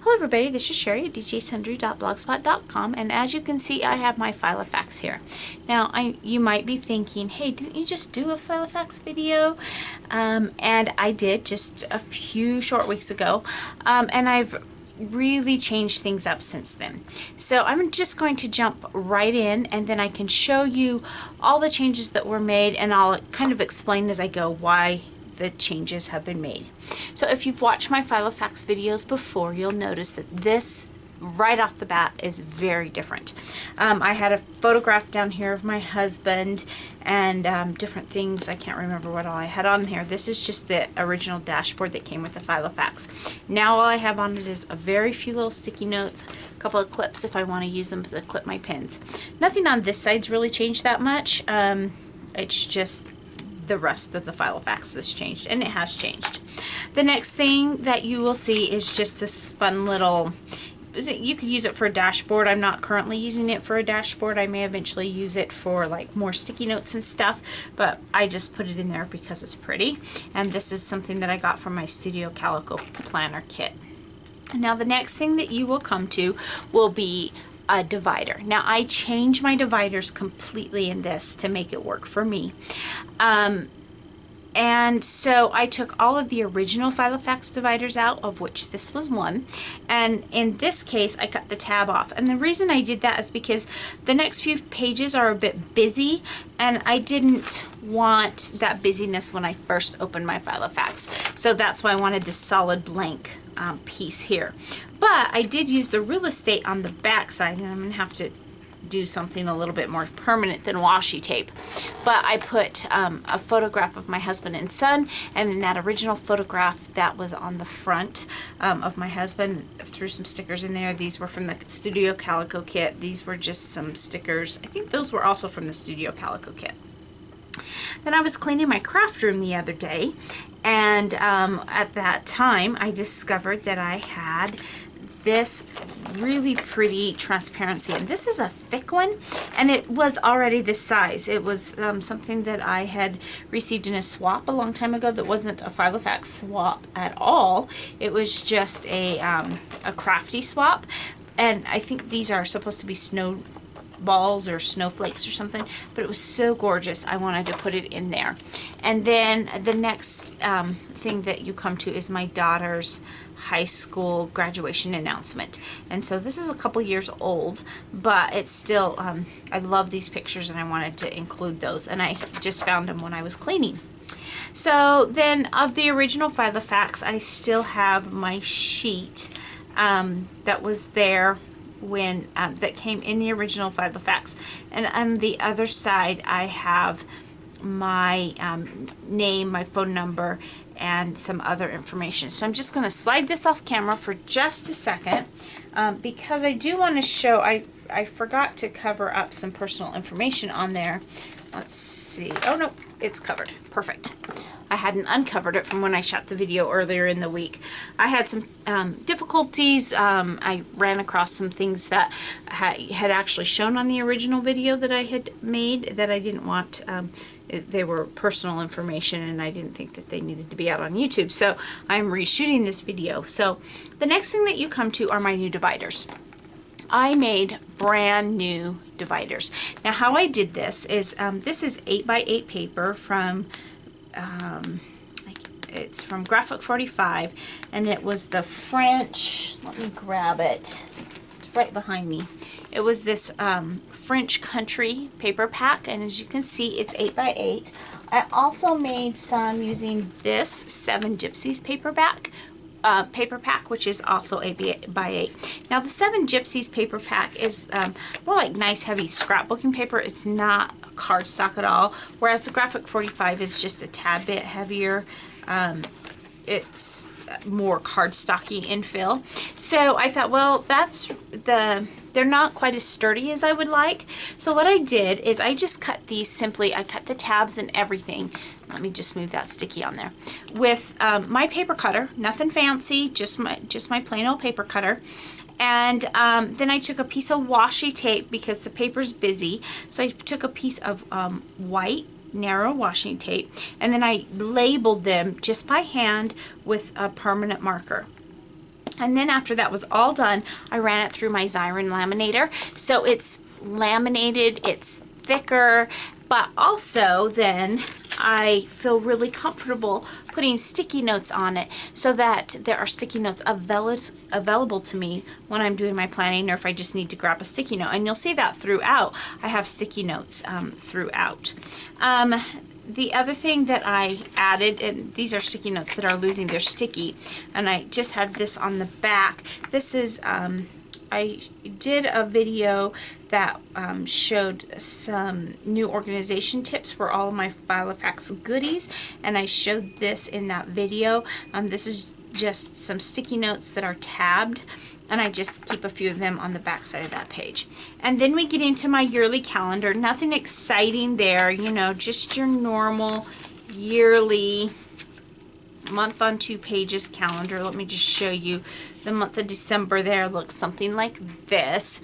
Hello everybody, this is Cheri at djsundry.blogspot.com, and as you can see I have my Filofax here. Now you might be thinking, hey, didn't you just do a Filofax video? And I did just a few short weeks ago, and I've really changed things up since then. So I'm just going to jump right in, and then I can show you all the changes that were made, and I'll kind of explain as I go why the changes have been made. So if you've watched my Filofax videos before, you'll notice that this right off the bat is very different. I had a photograph down here of my husband and different things. I can't remember what all I had on here. This is just the original dashboard that came with the Filofax. Now all I have on it is a very few little sticky notes, a couple of clips if I want to use them to clip my pins. Nothing on this side's really changed that much. It's just the rest of the Filofax has changed, and it has changed. The next thing that you will see is just this fun little, you could use it for a dashboard. I'm not currently using it for a dashboard. I may eventually use it for like more sticky notes and stuff, but I just put it in there because it's pretty. And this is something that I got from my Studio Calico planner kit. Now the next thing that you will come to will be a divider. Now I change my dividers completely in this to make it work for me. And so I took all of the original Filofax dividers out, of which this was one, and in this case I cut the tab off. And the reason I did that is because the next few pages are a bit busy, and I didn't want that busyness when I first opened my Filofax. So that's why I wanted this solid blank piece here. But I did use the real estate on the back side, and I'm going to have to do something a little bit more permanent than washi tape. But I put a photograph of my husband and son, and then that original photograph that was on the front of my husband, threw some stickers in there. These were from the Studio Calico kit. These were just some stickers. I think those were also from the Studio Calico kit. Then I was cleaning my craft room the other day, and at that time I discovered that I had this really pretty transparency, and this is a thick one, and it was already this size. It was something that I had received in a swap a long time ago that wasn't a Filofax swap at all. It was just a crafty swap, and I think these are supposed to be snow balls or snowflakes or something, but it was so gorgeous I wanted to put it in there. And then the next thing that you come to is my daughter's high school graduation announcement, and so this is a couple years old, but it's still I love these pictures, and I wanted to include those, and I just found them when I was cleaning. So then of the original Filofax, I still have my sheet that was there when that came in the original Filofax, and on the other side I have my name, my phone number, and some other information. So I'm just going to slide this off camera for just a second because I do want to show, I forgot to cover up some personal information on there. Let's see. Oh no, it's covered. Perfect. I hadn't uncovered it from when I shot the video earlier in the week. I had some difficulties. I ran across some things that had actually shown on the original video that I had made that I didn't want. They were personal information, and I didn't think that they needed to be out on YouTube. So I'm reshooting this video. So the next thing that you come to are my new dividers. I made brand new dividers. Now how I did this is this is 8x8 paper from it's from Graphic 45, and it was the French, let me grab it, it's right behind me. It was this French country paper pack, and as you can see it's 8x8. I also made some using this 7 Gypsies paper pack, which is also 8x8. Now the 7 Gypsies paper pack is more like nice heavy scrapbooking paper. It's not cardstock at all, whereas the Graphic 45 is just a tad bit heavier. It's more cardstocky in feel. So I thought, well, they're not quite as sturdy as I would like. So what I did is I just cut these simply, I cut the tabs and everything. Let me just move that sticky on there. With my paper cutter, nothing fancy, just my plain old paper cutter. And then I took a piece of washi tape because the paper's busy. So I took a piece of white narrow washi tape, and then I labeled them just by hand with a permanent marker. And then after that was all done, I ran it through my Xyron laminator. So it's laminated, it's thicker, but also then I feel really comfortable putting sticky notes on it so that there are sticky notes available to me when I'm doing my planning, or if I just need to grab a sticky note. And you'll see that throughout. I have sticky notes throughout. The other thing that I added, and these are sticky notes that are losing their sticky, and I just had this on the back. This is, I did a video that showed some new organization tips for all of my Filofax goodies, and I showed this in that video. This is just some sticky notes that are tabbed, and I just keep a few of them on the back side of that page. And then we get into my yearly calendar. Nothing exciting there, you know, just your normal yearly month on 2 pages calendar. Let me just show you the month of December. There looks something like this.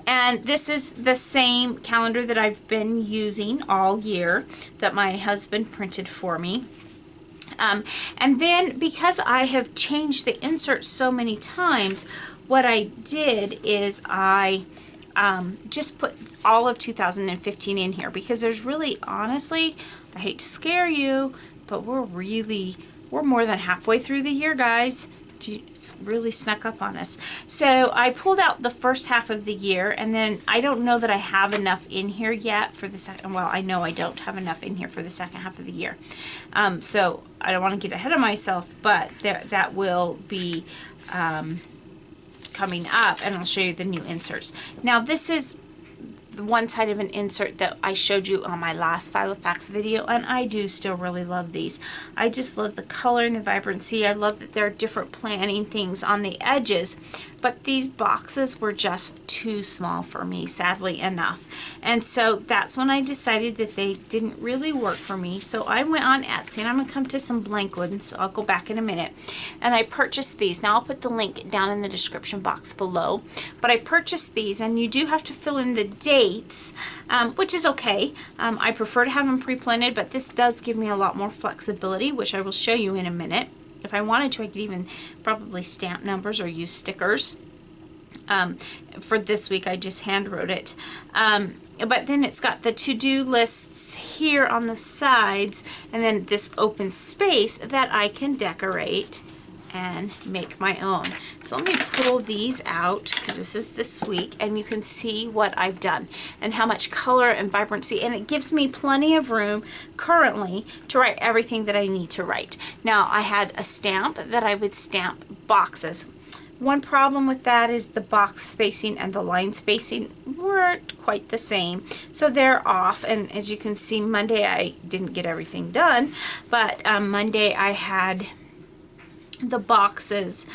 And this is the same calendar that I've been using all year that my husband printed for me. And then because I have changed the inserts so many times, what I did is I just put all of 2015 in here, because there's really, honestly, I hate to scare you, but we're more than halfway through the year, guys. It's really snuck up on us. So I pulled out the first half of the year, and then I don't know that I have enough in here yet for the second. Well, I know I don't have enough in here for the second half of the year. So I don't want to get ahead of myself, but that will be coming up, and I'll show you the new inserts. Now this is the one side of an insert that I showed you on my last Filofax video, and I do still really love these. I just love the color and the vibrancy. I love that there are different planning things on the edges, but these boxes were just too small for me, sadly enough. And so that's when I decided that they didn't really work for me. So I went on Etsy, and I'm going to come to some blank ones, so I'll go back in a minute. And I purchased these. Now I'll put the link down in the description box below. But I purchased these, and you do have to fill in the dates, which is okay. I prefer to have them pre-printed, but this does give me a lot more flexibility, which I will show you in a minute. If I wanted to, I could even probably stamp numbers or use stickers. For this week, I just hand wrote it. But then it's got the to-do lists here on the sides, and then this open space that I can decorate and make my own. So let me pull these out, because this is this week, and you can see what I've done and how much color and vibrancy, and it gives me plenty of room currently to write everything that I need to write. Now I had a stamp that I would stamp boxes. One problem with that is the box spacing and the line spacing weren't quite the same, so they're off. And as you can see, Monday I didn't get everything done, but Monday I had the boxes.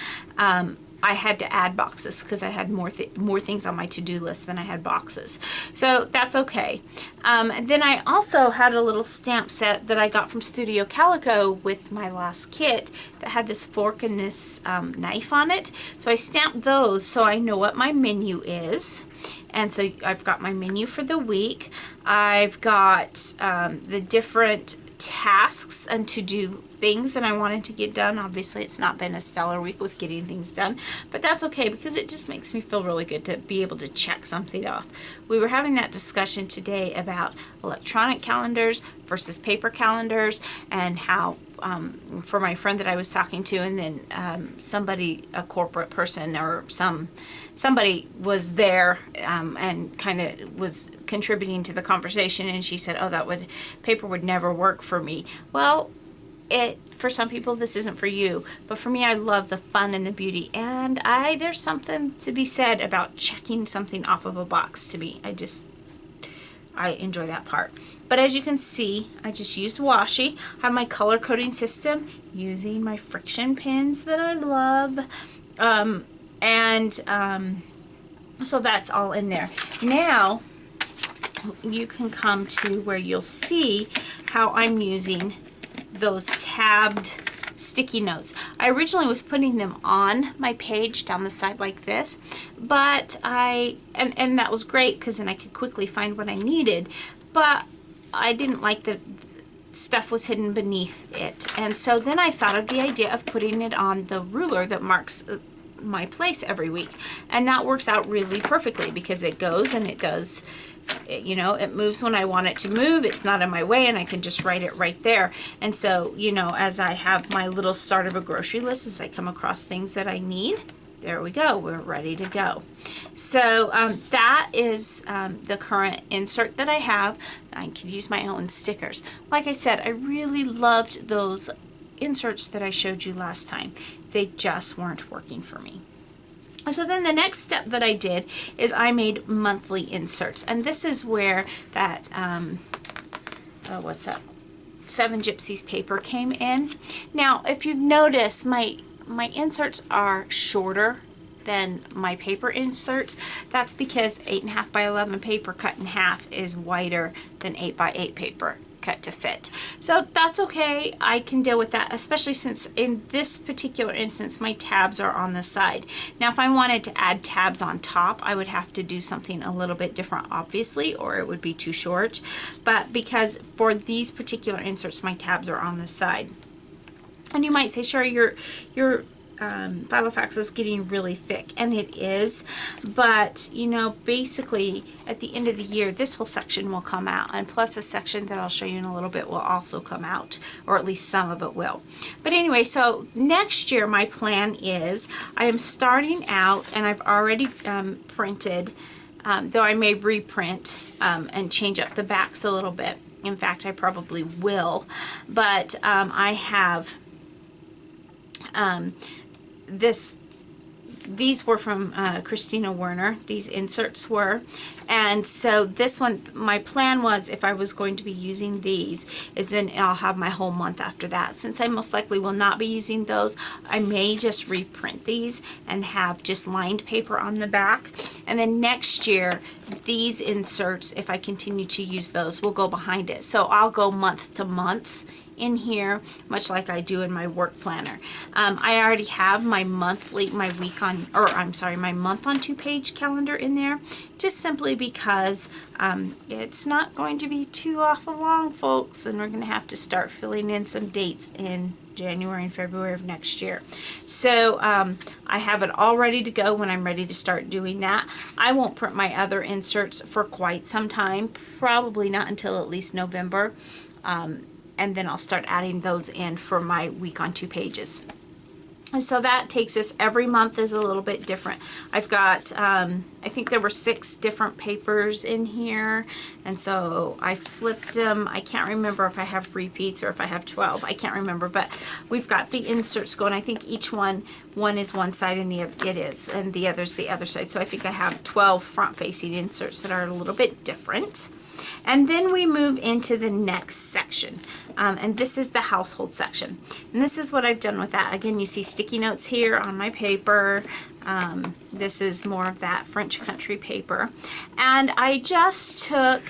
I had to add boxes because I had more things on my to-do list than I had boxes. So that's okay. Then I also had a little stamp set that I got from Studio Calico with my last kit that had this fork and this knife on it. So I stamped those so I know what my menu is. And so I've got my menu for the week. I've got the different tasks and to-do things that I wanted to get done. Obviously, it's not been a stellar week with getting things done, but that's okay because it just makes me feel really good to be able to check something off. We were having that discussion today about electronic calendars versus paper calendars, and how for my friend that I was talking to, and then somebody, a corporate person or somebody was there and kind of was contributing to the conversation, and she said, oh, paper would never work for me. Well, for some people this isn't for you, but for me, I love the fun and the beauty, and there's something to be said about checking something off of a box. To me, I enjoy that part. But as you can see, I just used washi. I have my color coding system using my friction pins that I love, so that's all in there. Now you can come to where you'll see how I'm using those tabbed sticky notes. I originally was putting them on my page down the side like this, but and that was great because then I could quickly find what I needed, but I didn't like the stuff was hidden beneath it. And so then I thought of the idea of putting it on the ruler that marks my place every week. And that works out really perfectly because it goes and it does, you know, it moves when I want it to move. It's not in my way, and I can just write it right there. And so, you know, as I have my little start of a grocery list, as I come across things that I need, there we go, we're ready to go. So that is the current insert that I have. I could use my own stickers. Like I said, I really loved those inserts that I showed you last time. They just weren't working for me. So then the next step that I did is I made monthly inserts, and this is where that what's that, Seven Gypsies paper came in. Now if you've noticed, my inserts are shorter than my paper inserts. That's because 8.5 by 11 paper cut in half is wider than 8 by 8 paper cut to fit. So that's okay. I can deal with that, especially since in this particular instance my tabs are on the side. Now if I wanted to add tabs on top, I would have to do something a little bit different, obviously, or it would be too short. But because for these particular inserts my tabs are on the side. And you might say, Cheri, your Filofax is getting really thick, and it is, but you know, basically at the end of the year this whole section will come out, and plus a section that I'll show you in a little bit will also come out, or at least some of it will. But anyway, so next year my plan is I am starting out, and I've already printed, though I may reprint and change up the backs a little bit. In fact, I probably will, but I have these were from Christina Werner, these inserts were, and so this one, my plan was, if I was going to be using these, is then I'll have my whole month after that. Since I most likely will not be using those, I may just reprint these and have just lined paper on the back, and then next year these inserts, if I continue to use those, will go behind it. So I'll go month to month in here, much like I do in my work planner. I already have my month on 2-page calendar in there, just simply because it's not going to be too awful long, folks, and we're going to have to start filling in some dates in January and February of next year. So I have it all ready to go when I'm ready to start doing that. I won't print my other inserts for quite some time, probably not until at least November. And then I'll start adding those in for my week on 2 pages. And so that takes us, every month is a little bit different. I've got, I think there were 6 different papers in here, and so I flipped them. I can't remember if I have repeats or if I have 12. I can't remember, but we've got the inserts going. I think each one is one side and the other's the other side. So I think I have 12 front-facing inserts that are a little bit different. And then we move into the next section, and this is the household section, and this is what I've done with that. Again, you see sticky notes here on my paper. This is more of that French country paper, and I just took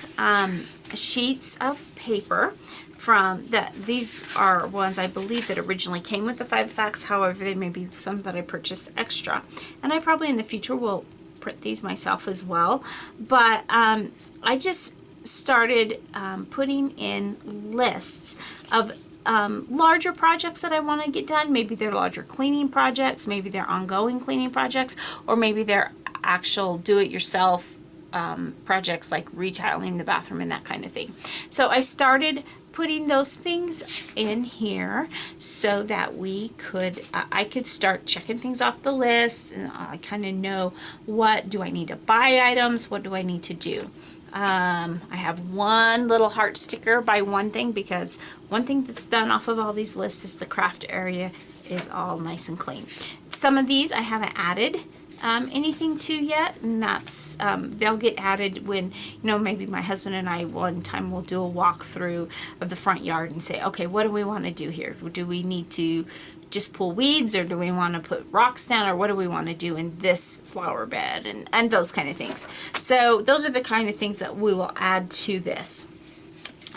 sheets of paper from that. These are ones I believe that originally came with the Filofax. However, they may be some that I purchased extra, and I probably in the future will print these myself as well. But I just started putting in lists of larger projects that I want to get done. Maybe they're larger cleaning projects, maybe they're ongoing cleaning projects, or maybe they're actual do-it-yourself projects like retiling the bathroom and that kind of thing. So I started putting those things in here so that I could start checking things off the list, and I kind of know, what do I need to buy items, what do I need to do. I have one little heart sticker by one thing, because one thing that's done off of all these lists is the craft area is all nice and clean. Some of these I haven't added anything to yet, and that's they'll get added when, you know, maybe my husband and I one time will do a walkthrough of the front yard and say, okay, what do we want to do here? Do we need to just pull weeds, or do we want to put rocks down, or what do we want to do in this flower bed, and those kind of things. So those are the kind of things that we will add to this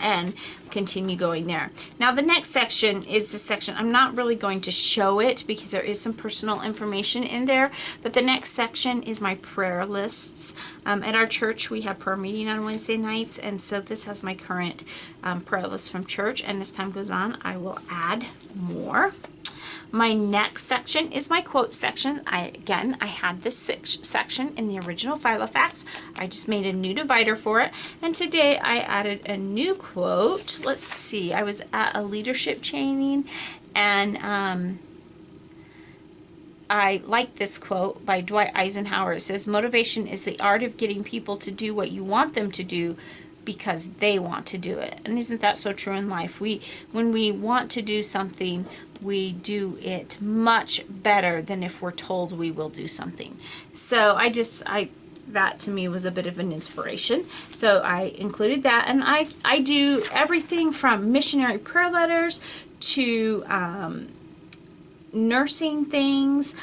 and continue going there. Now the next section is the section, I'm not really going to show it because there is some personal information in there, but the next section is my prayer lists. At our church we have prayer meeting on Wednesday nights, and so this has my current prayer list from church, and as time goes on I will add more. My next section is my quote section. Again, I had this section in the original Filofax. I just made a new divider for it, and today I added a new quote. Let's see, I was at a leadership training, and I like this quote by Dwight Eisenhower. It says, "Motivation is the art of getting people to do what you want them to do because they want to do it." And isn't that so true in life? When we want to do something, we do it much better than if we're told we will do something. So that to me was a bit of an inspiration. So I included that, and I do everything from missionary prayer letters to nursing things.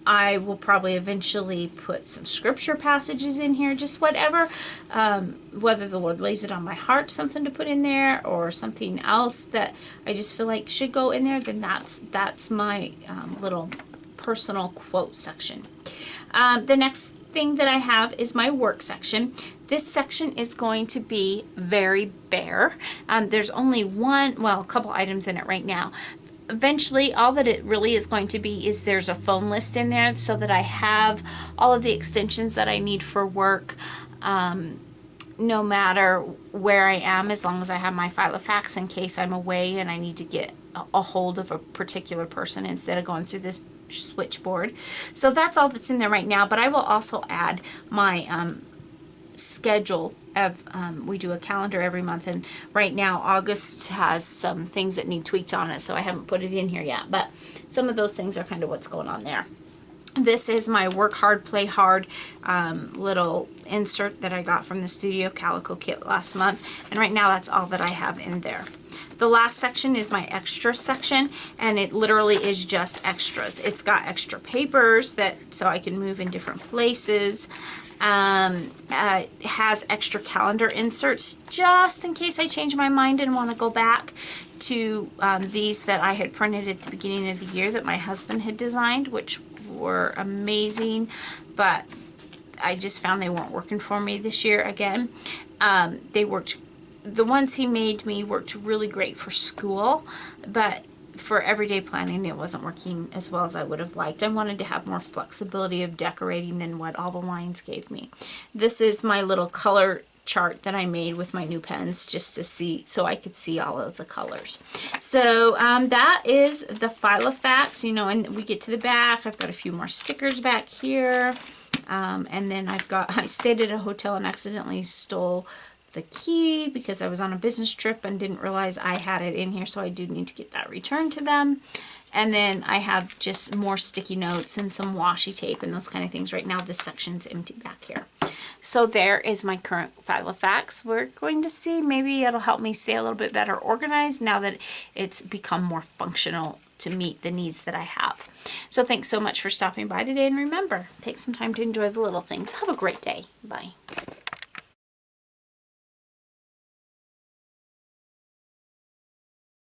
I will probably eventually put some scripture passages in here, just whatever, whether the Lord lays it on my heart, something to put in there, or something else that I just feel like should go in there, then that's my little personal quote section. The next thing that I have is my work section. This section is going to be very bare. There's only a couple items in it right now. Eventually, all that it really is going to be is there's a phone list in there so that I have all of the extensions that I need for work, no matter where I am, as long as I have my Filofax in case I'm away and I need to get a hold of a particular person instead of going through this switchboard. So that's all that's in there right now, but I will also add my schedule of we do a calendar every month, and right now August has some things that need tweaks on it, so I haven't put it in here yet, but some of those things are kind of what's going on there. This is my work hard, play hard little insert that I got from the Studio Calico kit last month, and right now that's all that I have in there. The last section is my extra section, and it literally is just extras. It's got extra papers so I can move in different places. It has extra calendar inserts just in case I change my mind and want to go back to these that I had printed at the beginning of the year that my husband had designed, which were amazing, but I just found they weren't working for me this year again. The ones he made me worked really great for school, but for everyday planning it wasn't working as well as I would have liked. I wanted to have more flexibility of decorating than what all the lines gave me. This is my little color chart that I made with my new pens just to see, so I could see all of the colors. So that is the Filofax, and we get to the back. I've got a few more stickers back here, and then I stayed at a hotel and accidentally stole the key because I was on a business trip and didn't realize I had it in here, so I do need to get that returned to them. And then I have just more sticky notes and some washi tape and those kind of things. Right now this section's empty back here. So there is my current Filofax. We're going to see, maybe it'll help me stay a little bit better organized now that it's become more functional to meet the needs that I have. So thanks so much for stopping by today, and remember, take some time to enjoy the little things. Have a great day. Bye.